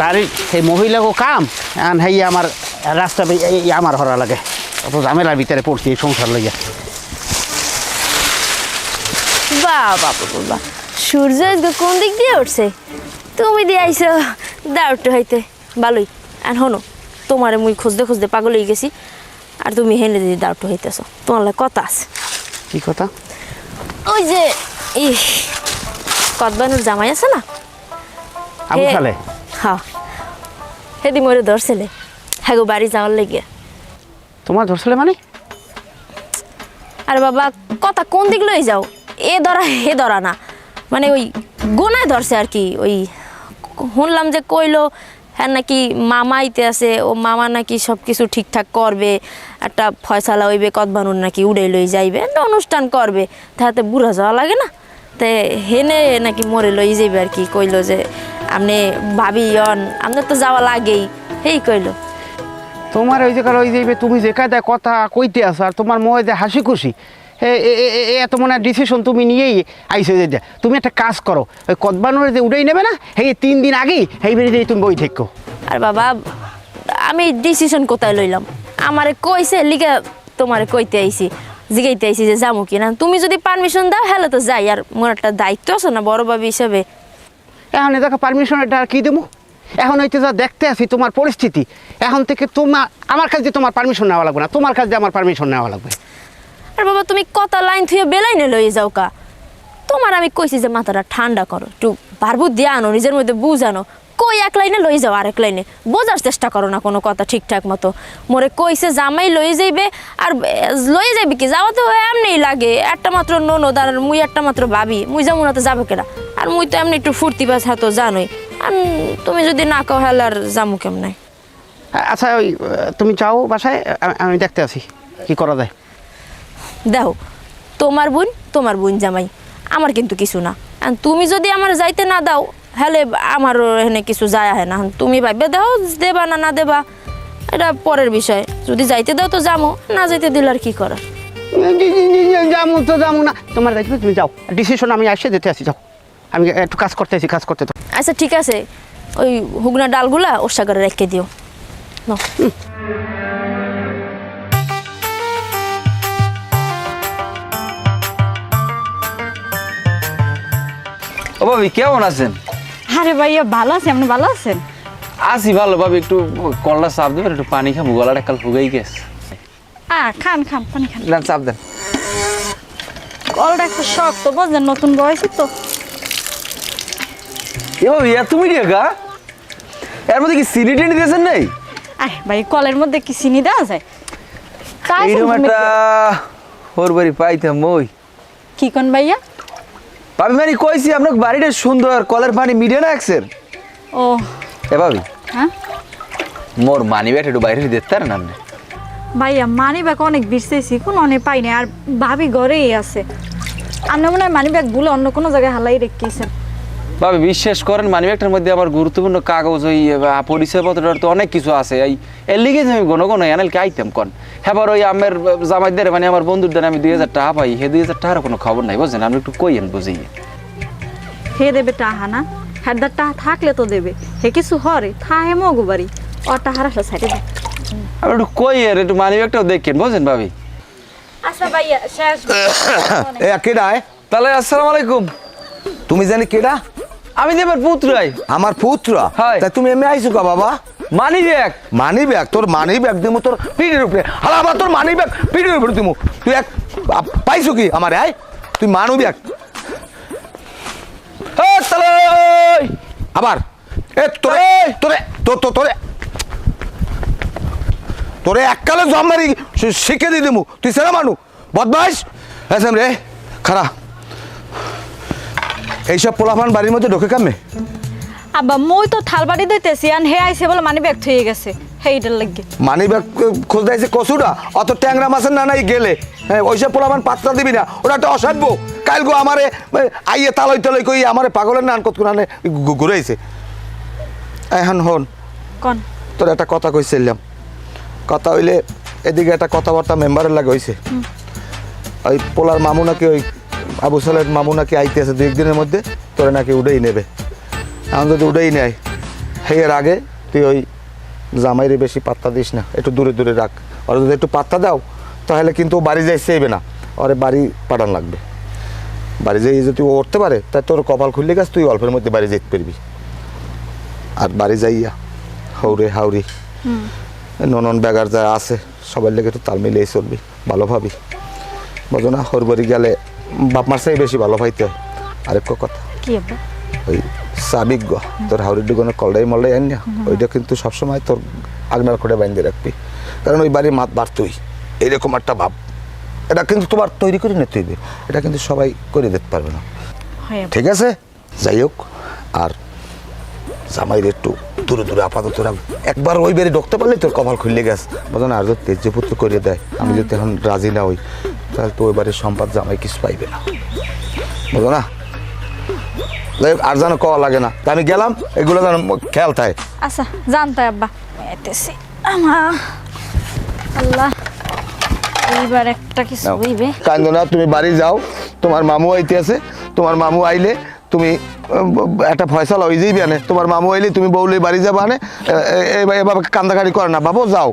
বাড়ি সেই মহিলাকে কাম এখন সেই আমার রাস্তা আমার হরা লাগে অত ঝামেলার ভিতরে পড়ছি এই সংসার লইয়া। বাহ বাবা বাবা, সূর্য আজকে কোন দিক দিয়ে উঠছে? তুমি দিয়ে আইসো দাউটটা হইতে ভালোই। আর হনো, তোমার মুই খুঁজতে খুঁজতে পাগল হয়ে গেছি, আর তুমি হেনে দিয়ে দাউটটা হইতেছ। তোমার লাগে কথা আছে। কি কথা? ওই যে কদবানুর জামাই আছে না, আবু সালে? হ্যাঁ, সেদিন মরে ধরছিলে, হ্যাঁ গো বাড়ি যাওয়ার লেগে। তোমার ধরছিলে মানে? আরে বাবা, কথা কোন দিক লই যাও? এ ধরা হে ধরা না, মানে ওই গোনায় ধরছে আর কি। ওই শুনলাম যে কইলো হ্যাঁ নাকি মামা আইতে আছে, ও মামা নাকি সব কিছু ঠিকঠাক করবে, একটা ফয়সালা হইবে, কদবানুর নাকি উড়ে লই যাইবে, একটা অনুষ্ঠান করবে, তাহাতে বুড়া যাওয়া লাগে না, তে হেনে নাকি মরে লই যাইবে আর কি। কইলো যে আপনি ভাবি অন, আপনার তো যাওয়া লাগেই, সেই কইলো। তোমার ওই জায়গার ওই যাইবে, তুমি যে কায়দায় কথা কইতে আছো আর তোমার মনে যে হাসি খুশি, এত মনে ডিসিশন তুমি নিয়েই আইসো। যে তুমি একটা কাজ করো, ওই কদবানুরে যে উঠেই নেবে না, এই 3 দিন আগেই এই বেরিয়ে তুমি বই থেকো। আর বাবা, আমি ডিসিশন কোথায় লইলাম? আমারে কইছে লিগে তোমারে কইতে আইছি, জিগাইতে আইছি যে যাবো কিনা। তুমি যদি পারমিশন দাও হ্যালো তো যাই, আর মোর একটা দায়িত্ব আছে না বড় ভাবি হিসাবে। এখন এটাকে পারমিশন এটা আর কী দেবো? এখন হইতে যা দেখতে আছি তোমার পরিস্থিতি, এখন থেকে আমার কাছে তোমার পারমিশন নেওয়া লাগবে না, তোমার কাছে আমার পারমিশন নেওয়া লাগবে। আর বাবা, তুমি কত লাইন থুয়ে বেলাইনে লই যাও কা? তোমার আমি কইছি যে মাথাটা ঠান্ডা করো, একটু ভারবুদ্ধি আনো, নিজের মধ্যে বুঝানো। কই এক লাইনে লই যাও, আরেক লাইনে বোঝার চেষ্টা করো না কোনো কথা ঠিকঠাক মতো। মোরে কইছে জামাই লই যাইবে, আর লই যাইবে কি, যাওয়া তো এমনিই লাগে। একটা মাত্র ননদ আর মুই একটা মাত্র ভাবি, মুই যাবো না তো যাবো কেনা? আর মুই তো এমনি একটু ফুর্তি বাস তো জানোই। আর তুমি যদি না কও হ্যাঁ আর যাবো কেমন? আচ্ছা ওই তুমি যাও বাসায়, আমি দেখতে আছি কি করা যায়। দেখো, তোমার বোন জামাই, আমার কিন্তু কিছু না। আর তুমি যদি আমার যাইতে না দাও হলে আমার এখানে কিছু যায় আহে না। তুমি ভাববে দাও দেবা না না দেবা, এটা পরের বিষয়। যদি যাইতে দাও তো যাবো, না যাইতে দিলে আর কি করার। যাবো তো যাবো না, তোমার দায়িত্ব, তুমি যাও। ডিসিশন আমি আসে যেতে আসি, যাও। আমি একটু কাজ করতে আছি, কাজ করতে। আচ্ছা ঠিক আছে, ওই হুগনা ডালগুলা ওর সাগরে রেখে দিও। ও ভাবি কেমন আছেন? আরে ভাইয়া ভালো আছি, আপনি ভালো আছেন? আছি ভালো ভাবি, একটু কলটা চাপ দেবেন, একটু পানি খাবো, গলাটা কাল ফুগাই গেছে। খান খান, পানি খান। না চাপ দেন। কলটা একটু শক্ত, বুঝলেন, নতুন বয়সে তো। এ ভাবি তুমি রেখা এর মধ্যে কি চিনি টেনি দিয়েছেন নাই? ভাই কলের মধ্যে কি চিনি দেওয়া যায়? এইরকম একটা ওর বাড়ি পাইতাম ওই। কি কোন ভাইয়া? ভাবি মানে কইছি আপনার বাড়িটা সুন্দর, কলের পানি মিডিয়া না একসের। ও এ ভাবি, হ্যাঁ মোর মানি ব্যাগ একটু বাইরে দিতে পারেন আপনি? ভাইয়া মানি ব্যাগ অনেক বিরছেছি, কোনো অনেক পাই না, আর ভাবি ঘরেই আছে। আপনি মনে হয় মানি ব্যাগ ভুলে অন্য কোনো জায়গায় হালাই রেখেছেন। ভাবি বিশ্বাস করেন, মানি ব্যাগটার মধ্যে আমার গুরুত্বপূর্ণ কাগজ, ওই পরিচয়পত্র তো অনেক কিছু আছে। এর লিগে আমি কোনো এনালকে আইতাম কন। হ্যাঁ ওই আমার জামাইদের মানে আমার বন্ধুদের আমি 2000 টাকা পাই, হে 2000 টাকার কোনো খবর নাই, বুঝছেন? আমি একটু কইয়েন বুঝিয়ে। হে দেবে টাহা না, হ্যাঁ টাহা থাকলে তো দেবে। হে কিছু হরে থাহে মগু বাড়ি, ওর টাহার আসলে সাইডে দেয়। আমি একটু কইয়ের, একটু মানি ব্যাগটাও দেখেন, বুঝছেন ভাবি? আচ্ছা ভাইয়া শেষ। এ কেডা? তাহলে আসসালামু আলাইকুম। তুমি জানি কেডা? আমি দেবার পুত্রাই। আমার পুত্র? হয়। তা তুমি এমনি আইছো কা বাবা? Money bag. Money bag? তোর মানি ব্যাগ দিমু তোর পিঠের উপরে। হালা আবার তোর মানি ব্যাগ পিঠের উপরে দিমু। তুই এক পাইছো কি আমার? আয় তুই মানু ব্যাগ আবার এ তোরে তোরে তোরে তোরে এককালে জম্মারি শিখে দিয়ে দিমু। তুই সেরা মানু বদমাইশ। হ্যাঁ রে খারা, এইসব পোলাপান বাড়ির মধ্যে ঢোকে কামে? আব্বা মই তো থালবাড়ি দিতেছি, আর হে আইছে বলে মানি ব্যাগ থয়ে গেছে, সেইটার লাগে। মানি ব্যাগ খোঁজ দিয়েছে কচুটা, অত ট্যাংরা মাছের না নাই গেলে। হ্যাঁ ওইসব পোলাপান পাত্তা দিবি না, ওরা একটা অসাধ্য। কাল গো আমারে আইয়ে তালই তালই কই আমারে পাগলের নান কত কোনানে ঘুরাইছে। এখন হন কোন তোর একটা কথা কইছিলাম, কথা হইলে এদিকে একটা কথাবার্তা মেম্বারের লাগে হইছে। ওই পোলার মামু নাকি, ওই আবু সালের মামু নাকি আইতে আছে 2 একদিনের মধ্যে, তোরে নাকি উঠেই নেবে। এখন যদি উঠেই নেয় এর আগে তুই ওই জামাইরে বেশি পাত্তা দিস না, একটু দূরে দূরে রাখ। ওরা যদি একটু পাত্তা দাও তাহলে কিন্তু ও বাড়ি যাই চাইবে না, ওরে বাড়ি পাঠান লাগবে। বাড়ি যাই যদি ও উঠতে পারে তাই তোর কপাল খুললে গেছ, তুই অল্পের মধ্যে বাড়ি যেতে পারবি। আর বাড়ি যাইয়া হাউরে হাউরি ননন বেগার যা আছে সবার লেগে একটু তাল মিলিয়ে চলবি, ভালো ভাবি, বোঝো না? ওর বাড়ি গেলে বাপ মার চাই বেশি ভালো পাইতে হয়। আরেকটা কথা, কি আব্বা? ওই সাবিক গো তোর হাওড়ির দুগুনে কলডাই মলডাই আন না, ওইটা কিন্তু সবসময় তোর আগনার করে বাইন্ধে রাখবি, কারণ ওই বাড়ি মাত বাড়তই এইরকম একটা ভাব। এটা কিন্তু তোমার তৈরি করে নিতে হইবে, এটা কিন্তু সবাই করে দিতে পারবে না, হয় আব্বা। ঠিক আছে? যাই হোক, আর জামাইর একটু দূরে দূরে আপাতত রাখ, একবার ওই বাড়ি ঢুকতে পারলে তোর কপাল খুললে গেছে, বোঝো না? আর যদি তেজপুত্র করে দেয়, আমি যদি এখন রাজি না হই তাহলে তো ওই বাড়ির সম্পদ জামাই কিছু পাইবে না, বোঝো না? যাই হোক, আর যেন কওয়া লাগে না, তা আমি গেলাম, এগুলো যেন খেয়াল থাকে। আচ্ছা জানতাই আব্বা, এতেছি আমা আল্লাহ, এইবার একটা কিছু হইবে। কান্দো না, তুমি বাড়ি যাও, তোমার মামু আইতে আছে, তোমার মামু আইলে তুমি একটা ফয়সালা হয়ে যাইবে আনে, তোমার মামু আইলে তুমি বউলে বাড়ি যাবা আনে, এভাবে কান্দাকাটি করে না বাবু, যাও।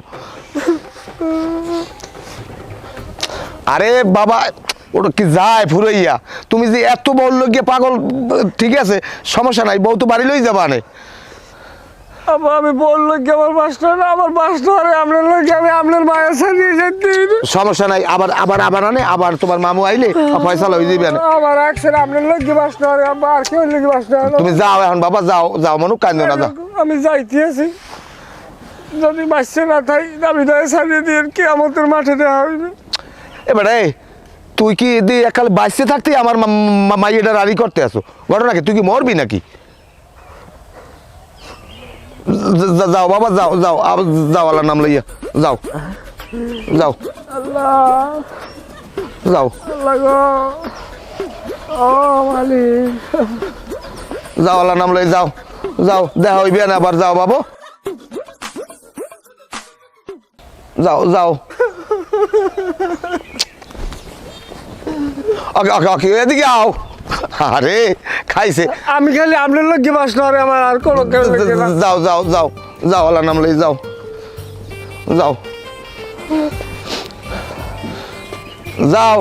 আরে বাবা, ওটা কি যায় ফুরাইয়া, তুমি যে এত বড় লোক গিয়ে পাগল, ঠিক আছে সমস্যা নাই, বউ তো বাড়ি লই যাবা আনে। আমি বললো কি আমার মাস্টার, আমার মাস্টার আপনার লোক, আমি আপনার মায়ের সাথে যেতে সমস্যা নাই, আবার আবার আবার আনে, আবার তোমার মামু আইলে ফয়সালা হয়ে যাবে আনে। আমার একসাথে আপনার লোক কি মাস্টার, আর কেউ লোক মাস্টার। তুমি যাও এখন বাবা, যাও যাও, মানুষ কান্দো না, যাও। আমি যাইতে আছি, যদি বাঁচছে না তাই আমি তাই সারিয়ে দিয়ে কে আমাদের মাঠে দেওয়া হইবে। এবারে তুই কি একাল বাঁচতে থাকতে আমার মাইয়েটা রাড়ি করতে আসো, ঘটনা কি? তুই কি মরবি নাকি? যাও বাবা, যাও যাও, যাও, আল্লাহর নাম লইয়া যাও, যাও যাও, আল্লাহ গো, ও মালিক, যাও, আল্লাহর নাম লই যাও, যাও, দেখা হইবে না আবার, যাও বাবু, যাও যাও। ওকে ওকে ওকে, এদিকে আও। আরে খাইছে। আমি খালি আপনার লোক কি মাস্টার, আমার আর কোনো কেউ লাগে না। যাও যাও যাও, যাও, আল্লাহর নাম লই যাও, যাও যাও,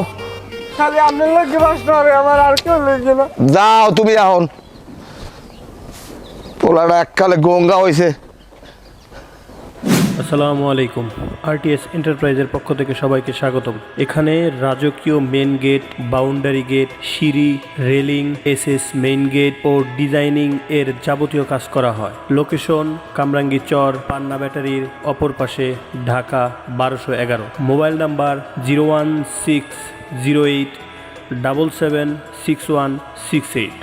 খালি আপনার লোক কি মাস্টার, আমার আর কেউ লাগে না। যাও তুমি এখন। পোলাটা এককালে গঙ্গা হয়েছে। আসসালামু আলাইকুম। আরটিএস এন্টারপ্রাইজের পক্ষ থেকে সবাইকে স্বাগতম। এখানে রাজকীয় মেন গেট, বাউন্ডারি গেট, সিঁড়ি, রেলিং, এসএস মেইন গেট ও ডিজাইনিং এর যাবতীয় কাজ করা হয়। লোকেশন কামরাঙ্গী চর, পান্না ব্যাটারির অপর পাশে, Dhaka 1211। Mobile number 01608776168।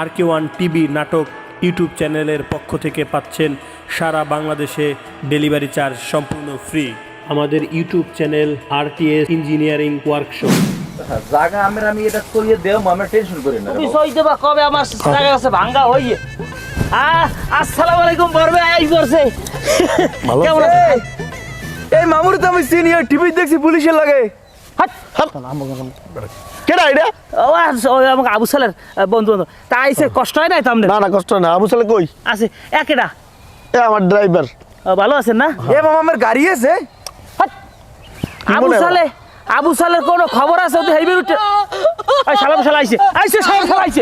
RK1 TV নাটক ইউটিউব চ্যানেলের পক্ষ থেকে পাচ্ছেন সারা বাংলাদেশে ডেলিভারি চার্জ সম্পূর্ণ ফ্রি। আমাদের YouTube channel RTS engineering workshop. জায়গা আমি এটা করিয়ে দেব, আমরা টেনশন করি না। তুমি সই দেবা কবে? আমার জায়গা আছে ভাঙ্গা হইয়ে। আসসালামু আলাইকুম, বরবে আই করছে। কেমন আছেন? এই মামুর তো আমি সিনিয়র টিভি দেখছি পুলিশের লাগে। কেডা এটা? ওই আমাকে আবু সালের বন্ধু বান্ধব তা আইসে, কষ্ট হয় নাই তো আপনার? না না, কষ্ট না। আবু সালে কই? আছে একেটা। এ আমার ড্রাইভার। ভালো আছেন না? এ মামা আমার গাড়ি আছে। আবু সালে, আবু সালের কোনো খবর আছে? ওদের হাইবে উঠে সালাম সালা আইসে, আইসে সালাম সালা আইসে।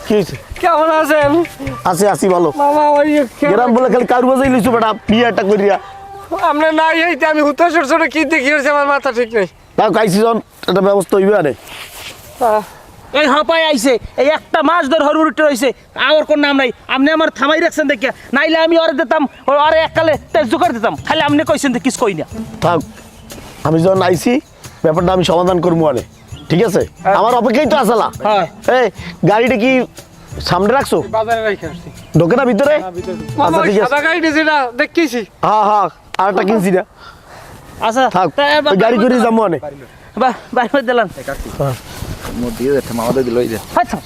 কি হয়েছে? কেমন আছেন? আছি আছি ভালো। মামা ওই গ্রাম বলে খালি কারু বাজাই লিছু বেটা, বিয়েটা করিয়া। আপনার নাই হইতে আমি হুতাশর ছোট কি দেখি হয়েছে, আমার মাথা ঠিক নেই। তাও কাইছি জন, একটা ব্যবস্থা হইবে আরে। এই হাঁপাই আইসে, এই একটা মাস ধরে হরুর উঠে রয়েছে, আমার কোন নাম নাই। আপনি আমার থামাই রাখছেন দেখিয়া, নাইলে আমি ওরে দিতাম, ওরে এককালে তেজ করে দিতাম। খালি আপনি কইছেন যে কিছু কই না। থাক, আমি যখন আইছি ব্যাপারটা আমি সমাধান করবো আরে, ঠিক আছে? আমার অপেক্ষাই তো আসলা। হ্যাঁ। এই গাড়িটা কি সামনে রাখছো? বাজারে রাখি আসছি। ঢোকে না ভিতরে? মামা আচ্ছা ওই ঠিক আছে। সাদা গাড়িটা যেটা দেখেছি। হ্যাঁ হ্যাঁ, আর একটা কিনছি না। আচ্ছা থাক, ওই গাড়ি করে যাবো অনেক। বাহ, বাইরে দিলাম। দিয়ে দে, মামাদের দিল ওই যে। আচ্ছা,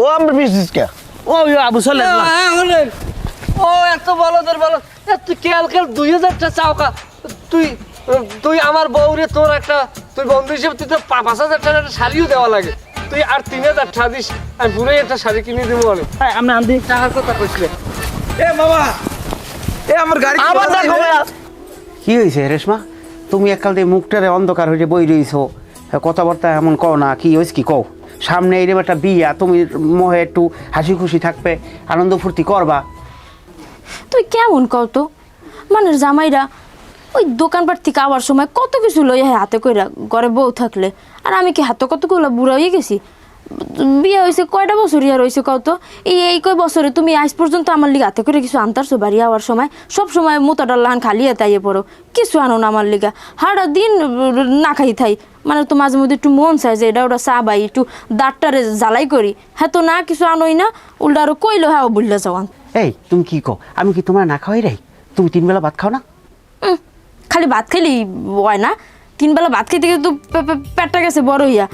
ও আমরা বিশেষ কে? ওই আবু সালে ও এত বলদের বল, তুই কেল 2000টা চাওকা। তুই তুই আমার বউরে তোর একটা, তুই বন্ধু হিসেবে তুই তো 5000 টাকার একটা শাড়িও দেওয়া লাগে। তুই আর 3000 টাকা দিস, আমি পুরোই একটা শাড়ি কিনে দেবো অনেক। আপনি আনদি টাকার কথা কইছিলে। এ মামা এ আমার গাড়ি আবার দেখো ভাইয়া। কি হয়েছে রেশমা, তুমি এককাল দিয়ে মুখটারে অন্ধকার হয়ে বই রইছো, কথাবার্তা এমন কও না, কি হয়েছে কি কও? সামনে এইরকম একটা বিয়া, তুমি মোহে একটু হাসি খুশি থাকবে, আনন্দ ফুর্তি করবা। তুই কেমন কও তো, মানে জামাইরা ওই দোকানপাট থেকে আবার সময় কত কিছু লইয়া হাতে কইরা ঘরে বউ থাকলে, আর আমি কি হাতে কতগুলো বুড়া হয়ে গেছি? বিয়ে হয়েছে কয়টা বছর ইয়া রয়েছে কত? এই কয় বছরে তুমি আজ পর্যন্ত আমার লিগা হাতে করে কিছু আনতারছো বাড়ি আওয়ার সময়? সব সময় মোতাটা লাহান খালি তাইয়ে পড়ো, কিছু আনো না আমার লিগা, হাড়া দিন না খাই থাই। মানে তো মাঝে মধ্যে একটু মন চায় যে এটা ওটা চা বাই একটু দাঁতটারে জ্বালাই করি, হ্যাঁ তো না কিছু আনোই না, উল্টা আরো কইলো হ্যাঁ বুঝলে যাওয়ান। এই তুমি কি কও, আমি কি তোমার না খাওয়াই রাই? তুমি 3 বেলা ভাত খাও না? খালি ভাত খাইলেই হয় না, 3 বেলা ভাত খাইতে কিন্তু পেটটা গেছে বড় হইয়া,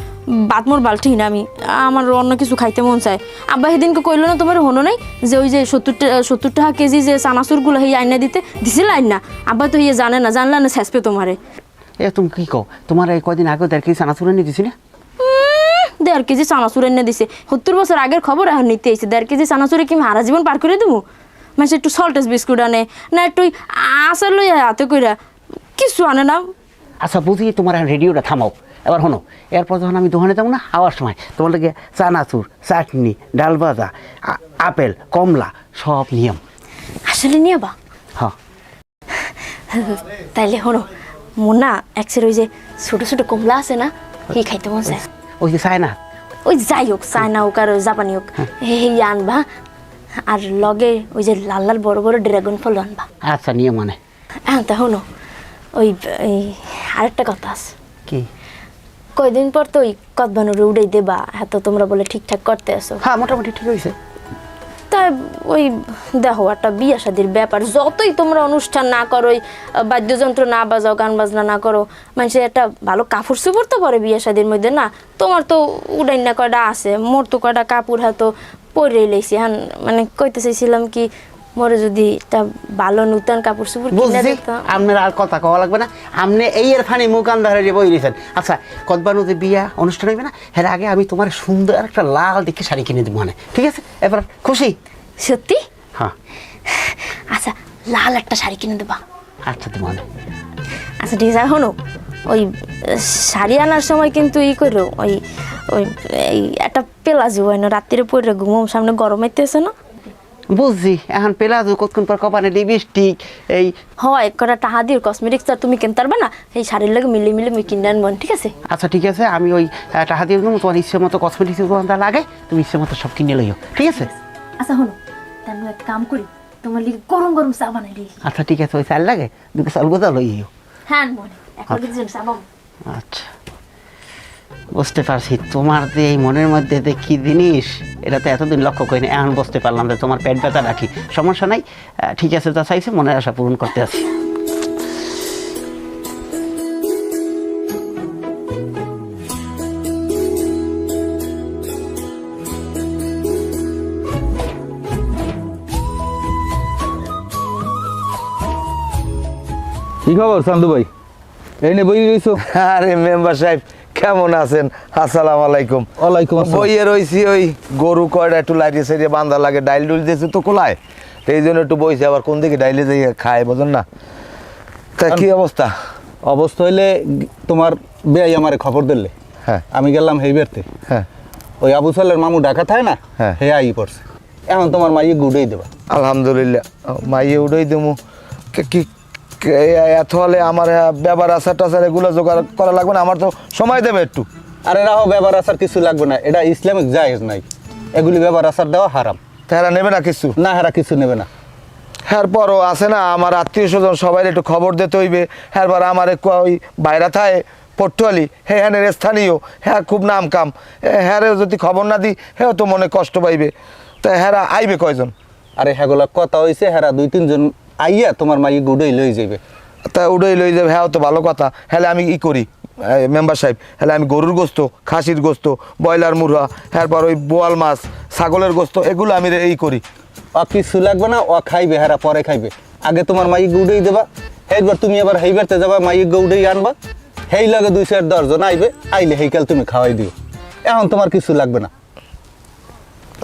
ভাত মোর বালটি না, আমি আমার অন্য কিছু খাইতে মন চায়। আব্বা সেদিনকে কইলো না তোমার হনো নাই যে ওই যে 70 টাকা কেজি যে চানাচুরগুলো হইয়া আইনা দিছিল আইনা? আব্বা তো ইয়ে জানে না, জানলে না শেষপে তোমারে। এ তুমি কি কও, তোমার এই কয়দিন আগে 1.5 কেজি চানাচুর এনে দিছিলে? 1.5 কেজি চানাচুর এনে দিছে, 70 বছর আগের খবর এখন নিতে এসে 1.5 কেজি চানাচুরে কি হারা জীবন পার করে দেবো? মানে একটু সল্টেজ বিস্কুট আনে না, একটু আচার লইয়া হাতে কইরা, কিছু আনে না। আচ্ছা বুঝি, তোমার রেডিওটা থামাও এবার। হনো, এরপর যখন আমি দোকানে যাবো না আওয়ার সময়, তোমার লাগে চানাচুর, চাটনি, ডাল ভাজা, আপেল, কমলা সব নিয়ম। আসলে নিয়ে বা হ্যাঁ, তাইলে হনো মোনা একসের ওই যে ছোট ছোট কমলা আছে না, কি খাইতে মন চায়? ওই যে চায় না, ওই যাই হোক, চায়না হোক আর জাপানি হোক, এই আনবা। আর লগে ওই যে লাল লাল বড় বড় ড্রাগন ফল আনবা। আচ্ছা নিয়ম মানে হ্যাঁ তা হনো, ওই আরেকটা কথা আছে। কি? কয়দিন পর তো ওই কদবানুরে উড়াই দেবা, হ্যাঁ তো তোমরা বলে ঠিকঠাক করতে আসো। হ্যাঁ মোটামুটি ঠিক হয়েছে। তাই ওই দেখো একটা বিয়ে শাদির ব্যাপার, যতই তোমরা অনুষ্ঠান না করো, ওই বাদ্যযন্ত্র না বাজাও, গান বাজনা না করো, মানুষের একটা ভালো কাপড় চোপড় তো পরে বিয়ে শাদির মধ্যে না? তোমার তো উড়াই না কয়টা আছে, মোর তো কয়টা কাপড় হ্যাঁ তো পরে লেছি। হ্যাঁ মানে কইতে চাইছিলাম কি, মোরে যদি একটা ভালো নূতন কাপড় চোপড় কিনে বুঝছি, দিত। আপনার আর কথা কওয়া লাগবে না, আপনি এই এর ফানি মুখ আন্দারে বই দিয়েছেন। আচ্ছা কদবানু যে বিয়া অনুষ্ঠান হইবে না, এর আগে আমি তোমার সুন্দর একটা লাল দেখে শাড়ি কিনে দেবো, মানে ঠিক আছে? এবার খুশি? সত্যি? হ্যাঁ। আচ্ছা লাল একটা শাড়ি কিনে দেবা। আচ্ছা তোমার আচ্ছা ঠিক আছে, হনো ওই শাড়ি আনার সময় কিন্তু ই করো, ওই ওই এই একটা পেলাজো হয় না, রাত্রিরে পরে ঘুমো, সামনে গরম আইতেছে না? বুঝছি, এখন পেলাজো কতক্ষণ পর কপানে লিপস্টিক এই হয় কটা টাহা দিয়ে কসমেটিক্স আর তুমি কিনতে পারবে না, এই শাড়ির লাগে মিলে মিলে আমি কিনে আনবো, ঠিক আছে? আচ্ছা ঠিক আছে, আমি ওই টাকা দিয়ে দেবো, তোমার ইচ্ছে মতো কসমেটিক্স দোকানটা লাগে, তুমি ইচ্ছে মতো সব কিনে লইও, ঠিক আছে? আচ্ছা হনো, তাহলে এক কাম করি, তোমার লিগে গরম গরম চা বানাই দিই। আচ্ছা ঠিক আছে, ওই চাল লাগে 2 চাল গোদা লইও। হ্যাঁ মনে এখন চা বাবু। আচ্ছা বুঝতে পারছি, তোমার যে এই মনের মধ্যে যে কী জিনিস, এটা তো এতদিন লক্ষ্য করিনি, এখন বুঝতে পারলাম যে তোমার পেট ব্যথা রাখি, সমস্যা নাই, ঠিক আছে, যা চাইছে মনের আশা পূরণ করতে আছি। কি খবর চান্দু ভাই, এই নে বই রইছো? আরে মেম্বার সাহেব কেমন আছেন? আসসালামু আলাইকুম। ওয়ালাইকুম আসসালাম। বইয়ে রইছি, ওই গরু কয়টা একটু লাইটে সাইডে বান্ধা লাগে, ডাইল ডুল দিয়েছে তো কোলায়, তো এই জন্য একটু বইছে, আবার কোন দিকে ডাইলে যাই খায় বোঝেন না। তা কি অবস্থা? অবস্থা হইলে তোমার বেয়াই আমারে খবর দিলে, হ্যাঁ আমি গেলাম হেইবেরতে, হ্যাঁ ওই আবু সালের মামু ঢাকা থাকে না, হ্যাঁ। হে আই পড়ছে, এখন তোমার মাইয়ে গুড়েই দেবা। আলহামদুলিল্লাহ, মাইয়ে উড়াই দেবো। কি এত হলে আমার ব্যবহার আচার টাচার এগুলো জোগাড় করা লাগবে না? আমার তো সময় দেবে একটু। আরে রাহো, ব্যবহার আচার কিছু লাগবে না, এটা ইসলামিক জায়েজ নাই, এগুলি ব্যবহার আচার দেওয়া হারাম। তারা নেবে না কিছু? না, হেরা কিছু নেবে না। হ্যাঁ পরও আছে না, আমার আত্মীয় স্বজন সবাই একটু খবর দিতে হইবে। হ্যাঁ আমার ওই বাইরা থায় পটুয়ালি, হ্যাঁ হ্যাঁ স্থানীয়, হ্যাঁ খুব নাম কাম, হ্যাঁ যদি খবর না দিই হ্যাঁ তো মনে কষ্ট পাইবে। তা হ্যাঁ আইবে কয়জন? আরে হ্যাঁগুলা কথা হয়েছে, হেরা 2-3 জন আইয়া তোমার মাইয়ে গুড়েই লই যাইবে। তা উড়েই লই যাবে, হ্যাঁ তো ভালো কথা। হ্যাঁ আমি ই করি মেম্বার সাহেব, হ্যাঁ আমি গরুর গোস্ত, খাসির গোস্ত, ব্রয়লার মুরগা, হ্যাঁ পর ওই বোয়াল মাছ, ছাগলের গোস্ত, এগুলো আমি এই করি। ও কিছু লাগবে না, ও খাইবে, হেরা পরে খাইবে। আগে তোমার মাইয়ে গুড়েই দেবা, একবার তুমি আবার হেইবারতে যাবা, মাইয়ে গৌড়েই আনবা, হেই লাগে 2-4 জন আইবে, আইলে হেইকাল তুমি খাওয়াই দিও, এখন তোমার কিছু লাগবে না।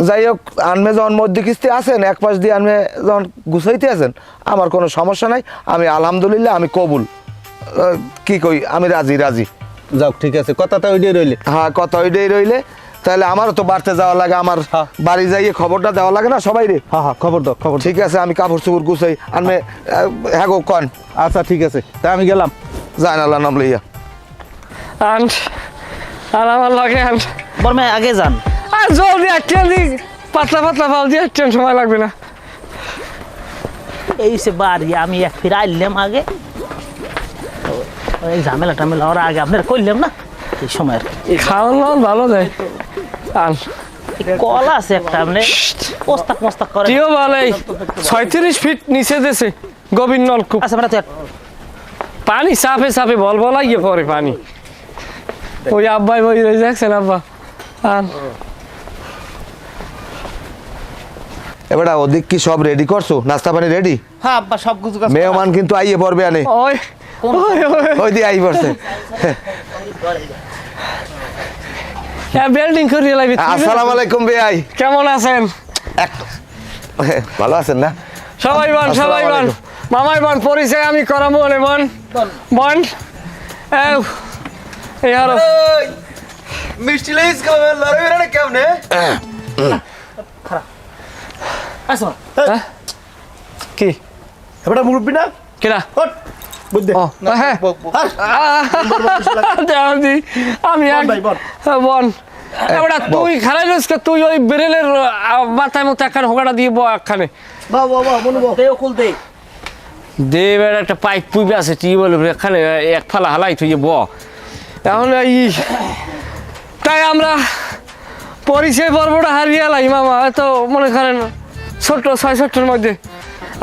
যাই হোক আনমে যখন মধ্য কিস্তি আছেন এক পাশ দিয়ে আনমে যখন গুছাইতে আছেন আমার কোনো সমস্যা নাই, আমি আলহামদুলিল্লাহ আমি কবুল। কি কই আমি রাজি রাজি। যাক ঠিক আছে, কথাটা ওইটাই রইলে। হ্যাঁ কথা ওইটাই রইলে, তাহলে আমারও তো বাড়তে যাওয়া লাগে, আমার হ্যাঁ। বাড়ি যাইয়ে খবরটা দেওয়া লাগে না সবাই রে। হ্যাঁ হ্যাঁ, খবর দাও খবর। ঠিক আছে আমি কাপড় চোপড় গুছাই আনমে। হ্যাঁ গো কন। আচ্ছা ঠিক আছে, তাই আমি গেলাম। যাই না নাম লইয়া। আর আমার লাগে বড় মেয়ে আগে যান। আর জলদি একটা দিক পাতলা পাতলা ফাল দিয়ে ট্রেন সময় লাগবে না। এই সে বাড়ি আমি এক ফিরে আইলাম আগে, এই ঝামেলা টামেলা ওরা আগে আপনার করলাম না এই সময়ের। খাওয়ান দাওয়ান ভালো দেয়। আর কল আছে একটা আপনি পোস্তাক মোস্তাক করে। টিও ভালো, 36 ফিট নিচে দেশে গভীর নলকূপ। আচ্ছা মানে পানি চাপে চাপে বল বলাইয়ে পরে পানি। ওই আব্বাই বই রয়ে যাচ্ছেন আব্বা। আর এবার ওদিক কি সব রেডি করছো? নাস্তা পানি রেডি? হ্যাঁ আব্বা সব কিছু কাজ মেহমান কিন্তু আইয়ে পড়বে আনে। ওই ওই দিয়ে আই পড়ছে। বিল্ডিং করিয়ে লাগবে। আসসালামু আলাইকুম বেআই। কেমন আছেন? ভালো আছেন না? সবাই বন সবাই বন মামাই বন পরিচয় আমি করাবো নে বন বন। এই আরো মিষ্টি লাইস খাবে লড়াই না কেমনে? আসো কি এবারে মুরব্বি না কেনা বুঝতে ও হ্যাঁ দেওয়াদি আমি বন এবার তুই খারাই রয়েছে, তুই ওই বেরেলের মাথায় মতো একখানে হোগাটা দিয়ে বো একখানে দেবের একটা পাইপ পুইবে আছে টিউবওয়েল এখানে এক ফালা হালাই তুই ব। এখন এই তাই আমরা পরিচয় পর্বটা হারিয়ে এলাই মামা, তো মনে করেন ছোট্ট ৬-৬টার মধ্যে।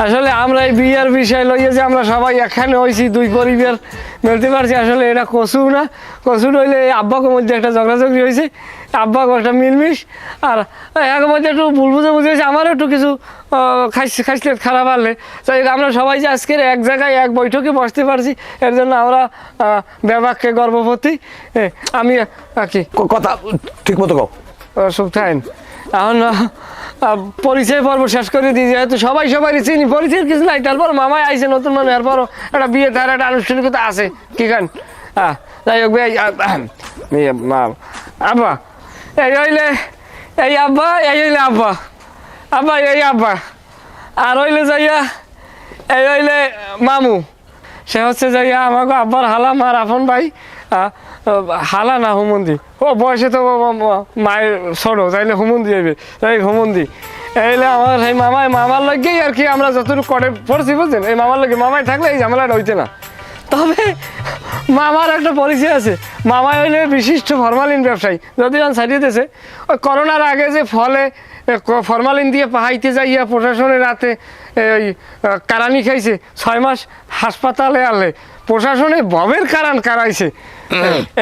আসলে আমরা এই বিয়ের বিষয় লইয়ে যে আমরা সবাই এখানে হয়েছি, দুই পরিবার মিলতে পারছি, আসলে এটা কচু না। কচু নইলে এই আব্বাকের মধ্যে একটা ঝগড়াঝগড়ি হয়েছে, আব্বাকে একটা মিলমিশ, আর এর মধ্যে একটু ভুল বুঝাবুঝি হয়েছে। আমারও একটু কিছু খাইসলে খারাপ আনলে, তাই আমরা সবাই যে আজকের এক জায়গায় এক বৈঠকে বসতে পারছি, এর জন্য আমরা ব্যাপারকে গর্ববতী। আমি কি কথা ঠিক মতো কও। সুখ থাকেন। এখন পরিচয় পর্ব শেষ করে দিই, যেহেতু সবাই সবাই চিনি, পরিচয়ের কিছু নাই। তারপর মামাই আইসে নতুন মানে, এরপরও একটা বিয়ে তার একটা আনুষ্ঠানিকতা আছে। কি খান? হ্যাঁ যাই হোক আব্বা এই হইলে এই আব্বা, এই হইলে আব্বা, আব্বা এই আব্বা, আর হইলে যাইয়া এই হইলে মামু। সে হচ্ছে যাইয়া আমাকে আব্বার হালা, মার আপন ভাই। হালা না হুমন্দি, ও বয়সে তো মায়ের ছোটো, তাইলে হুমন্দি হইবে, তাই হুমন্দি। এইলে আমার এই মামার লগেই আর কি আমরা যতটুকু করে পড়ছি বুঝছেন, এই মামার লগে মামাই থাকলে এই ঝামেলাটা হইতে না। তবে মামার একটা পরিচয় আছে, মামাই হইলে বিশিষ্ট ফরমালিন ব্যবসায়ী। যদিও ছাড়িয়ে দিয়েছে ওই করোনার আগে যে ফলে ফরমালিন দিয়ে পাহাইতে যাইয়া প্রশাসনের রাতে ওই কারানি খাইছে, 6 মাস হাসপাতালে আনলে প্রশাসনে ববের কারান কারাইছে।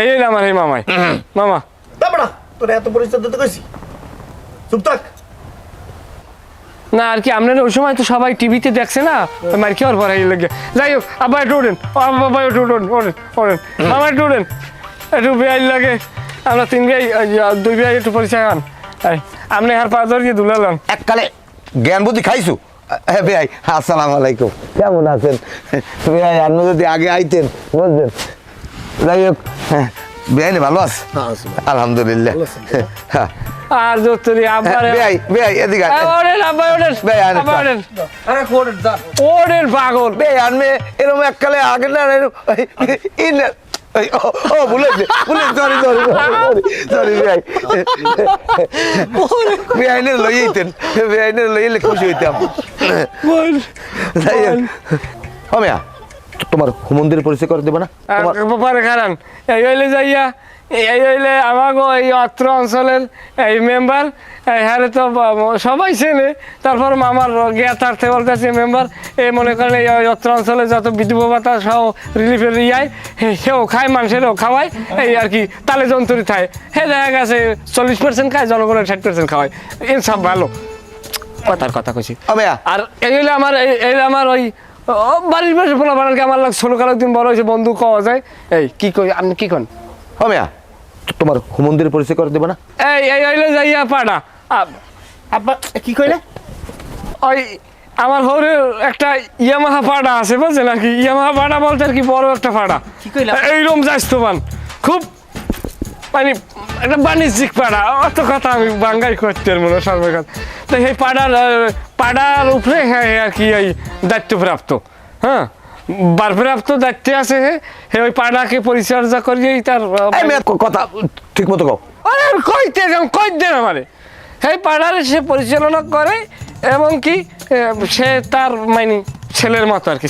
এই আমার এই মামাই। মামা তোর এত পরিচয় দিতে কইছি, চুপ থাক। না আর কি আপনার ওই সময় তো সবাই টিভিতে দেখছে না, মার কি আর পরে লেগে। যাই হোক আব্বা একটু ওঠেন, বাবা একটু ওঠেন ওঠেন ওঠেন, মামা একটু ওঠেন, একটু বেআই লাগে। আমরা 3 ভাই 2 ভাই একটু পরিচয় হন। আপনি আর 5 ধরিয়ে দুলালাম এককালে জ্ঞান বুদ্ধি খাইছু? হ্যাঁ বেআই আসসালামু আলাইকুম, কেমন আছেন? বেআই আপনি যদি আগে আইতেন বুঝলেন। যাই হোক বেআই ভালো আছে? আলহামদুলিল্লাহ। হ্যাঁ আর দোস্তরি আব্বা বেআই বেআই এদিকে ওঠেন, আব্বা ওঠেন, বেআই আব্বা ওঠেন, আরে কোড় যা ওঠেন পাগল। বেআই আনমে এরকম এককালে আগে না ও ভুলেছে সরি সরি সরি বেআই। বেআইনে লইতেন, বেআইনে লইলে খুশি হইতাম। যাই হোক ও মিয়া তোমার হুমন্দির পরিচয় করে দেবে না? পরে খারান এই হইলে যাইয়া, এই হইলে আমাকে এই অত্র অঞ্চলের এই মেম্বার। হ্যাঁ তো সবাই চেনে, তারপর মামার জ্ঞাতার্থে বলতেছে মেম্বার। এই মনে করেন এই অত্র অঞ্চলে যত বিধবা ভাতা সহ রিলিফের ইয়ায় সেও খায়, মানুষেরও খাওয়ায়, এই আর কি তালে যন্ত্রী খায়। হ্যাঁ দেখা গেছে 40% খায়, জনগণের 60% খাওয়ায়। সব ভালো কথার কথা কইছি। আর এই হইলে আমার আমার ওই বাড়ির পাশে পোলা বানালকে আমার লাগ ছোটো কালো দিন বড় হয়েছে, বন্ধু খাওয়া যায়। এই কি কই আপনি কি কন? ও মিয়া তোমার হুমন্দির পরিচয় করে দেবে না? এই হইলে যাইয়া পাড়া আব্বা কি কইলে ওই আমার হরে একটা ইয়ামাহা পাড়া আছে বুঝছেন আর কি ইয়ামাহা পাড়া বলতে আর কি বড় একটা পাড়া কি কইলা? এইরকম যাইস্তমান খুব মানে একটা বাণিজ্যিক পাড়া অত কথা আমি বাঙ্গাই করতে আর মনে সর্বকাল তো সেই পাড়ার উপরে হ্যাঁ আর কি এই দায়িত্বপ্রাপ্ত হ্যাঁ বারপ্রাপ্ত দায়িত্বে আছে হে ওই পাড়াকে পরিচর্যা করিয়েই তার এই মেয়ে কথা ঠিক মতো কও। আরে কই দেন আমারে এই পাড়ার সে পরিচালনা করে এবং কি সে তার মানে ছেলের মতো আর কি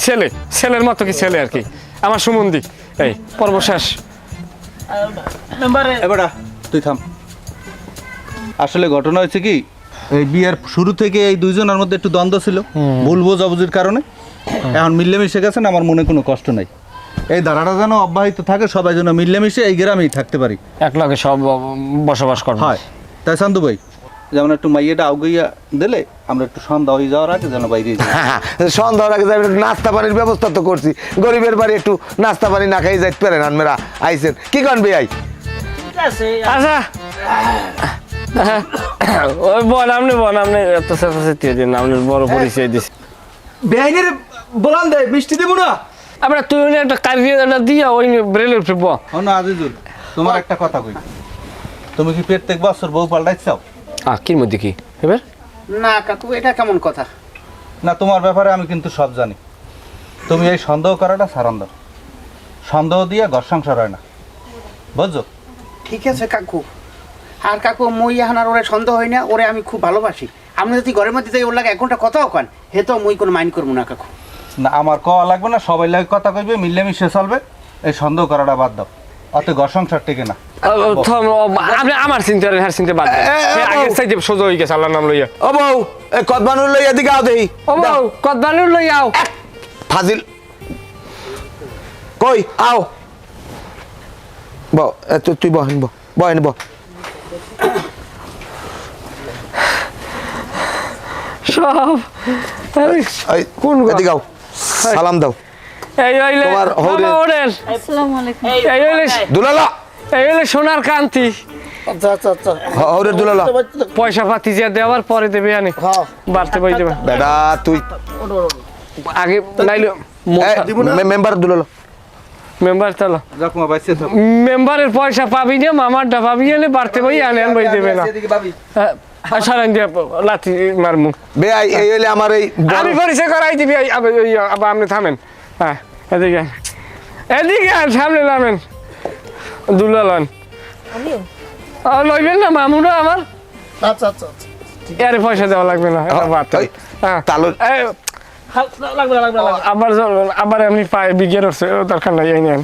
ছেলের মতো কি ছেলে আর কি আমার সুমন্দি এই পর্বশেষ মেম্বারে এবারে তুই থাম আসলে ঘটনা হয়েছে কি এই বিয়ের শুরু থেকে এই দুইজনের মধ্যে একটু দ্বন্দ্ব ছিল ভুল বোঝাবুঝির কারণে এখন মিলেমিশে গেছেন আমার মনে কোনো কষ্ট নাই এই ধারাটা যেন অব্যাহত থাকে সবাই যেন মিলেমিশে এই গ্রামেই থাকতে পারি একলাগে সব বসবাস করবে হয় তাই শান্তু ভাই যেমন একটু মাইয়েটা আউগাইয়া দিলে আমরা একটু সন্ধ্যা হয়ে যাওয়ার আগে যেন বাইরে যাই হ্যাঁ সন্ধ্যার আগে যাই, একটু নাস্তা পানির ব্যবস্থা তো করছি গরিবের বাড়ি একটু নাস্তা পানি না খাই যাইতে পারেন আনমেরা আইসেন কি কন ভাই ঠিক আছে আচ্ছা ওই বল আপনি এত চেঁচাচেঁচিয়ে দিন আপনি বড় পরিচয় দিচ্ছি বেআইনের বলান দে মিষ্টি দেবো না আমরা তুই একটা কারিগর দিয়া ওই ব্রেলের ফিরব না আজিজুল তোমার একটা কথা কই তুমি কি প্রত্যেক বছর বউ পাল্টাইছাও কির মধ্যে কি এবার না কাকু এটা কেমন কথা? না তোমার ব্যাপারে আমি কিন্তু সব জানি তুমি এই সন্দেহ করাটা সারান দাও সন্দেহ দিয়ে ঘর সংসার হয় না বুঝছো ঠিক আছে কাকু। আর কাকু মই এখন আর ওরে সন্দেহ হয় না, ওরে আমি খুব ভালোবাসি। আপনি যদি ঘরের মধ্যে যাই ওর লাগে 1 ঘন্টা কথাও কন হে তো মই কোনো মাইন্ড করবো না কাকু। না আমার কওয়া লাগবে না সবাই লাগে কথা কইবে মিলেমিশে চলবে এই সন্দেহ করাটা বাদ দাও অত ঘর সংসার টেকে না আপনি আমার চিন্তা হ্যাঁ চিন্তা বাদ দেন। সে আগের চাইতে সোজা হয়ে গেছে আল্লাহর নাম লইয়া ও বউ এই কদমানুর লই এদিকে আও দেই ও বউ কদবানুর লই আও ফাজিল কই আও বউ তুই বহেন বহেন সব কোন এদিকে আও সালাম দাও এই হইলে তোমার হৌরে- মামা ওরেন আসসালামু আলাইকুম। এই হইলে দুলালা সোনার কান্তি হৌরে দুলালা পয়সা পাতি যা দেওয়ার পরে দেবে আনি বাড়তে বই দেবে বেটা তুই আগে নাইলে মেম্বার দুলালা মেম্বার তাহলে রাখমা বাইসে থাক মেম্বারের পয়সা পাবি না মামারটা পাবি এনে বাড়তে বই আনে বই দেবে না সারান দিয়ে লাথি মারমু বে এই হইলে আমার এই আমি পরিচয় করাই দিবি আবার আপনি থামেন হ্যাঁ এদিকে সামনে নামেন দুলালন লইবেন না মামুরা আমার এর পয়সা দেওয়া লাগবে না এটা বাদ ওই, তালু আবার এমনি পায়ে বিজ্ঞান দরকার নাই এই নেন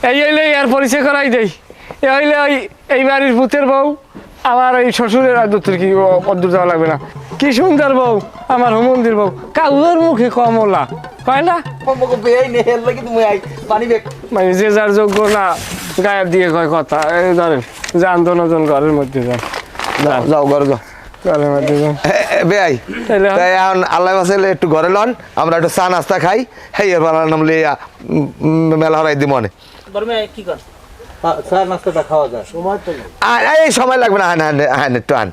এই হইলে এর পরিচয় করাই দেই এই হইলে এই বাড়ির ভূতের বউ আমার এই শ্বশুরের আদতের কি অদ্দূর যাওয়া লাগবে না কি সুন্দর বউ আমার হুমন্দির বউ কাউর মুখে কমলা কয় না মানে যে যার যোগ্য না গায়ের দিয়ে কয় কথা এই ধরেন যান দনজন ঘরের মধ্যে যান যাও ঘরে যাও ঘরের মধ্যে যান বেআই তাইলে তাই এখন আল্লাহ বাসাইলে একটু ঘরে লন আমরা একটু চা নাস্তা খাই হেই এর বানার নাম লিয়া মেলা হরাই দি মনে বর্মে কি কর স্যার নাস্তাটা খাওয়া যায় এই সময় লাগবে না হ্যাঁ একটু আন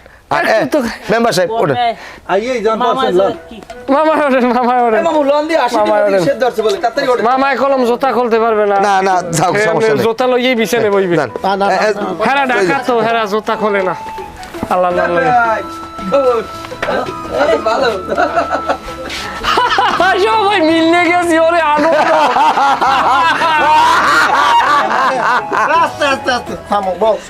মেম্বার সাহেব ওঠেন বর্মে আইয়েই জান মামা পারছেন লন কি মামা ওরেন মামায় কলম জোতা খুলতে পারবে না না না যাও সমস্যা নেই জোতা লইয়েই বিছানে বইবে হেরা ঢাকা তো হেরা জোতা খোলে না আল্লাহ সবাই মিললে গেছি ওরে আনন্দ আস্তে আস্তে থামো বস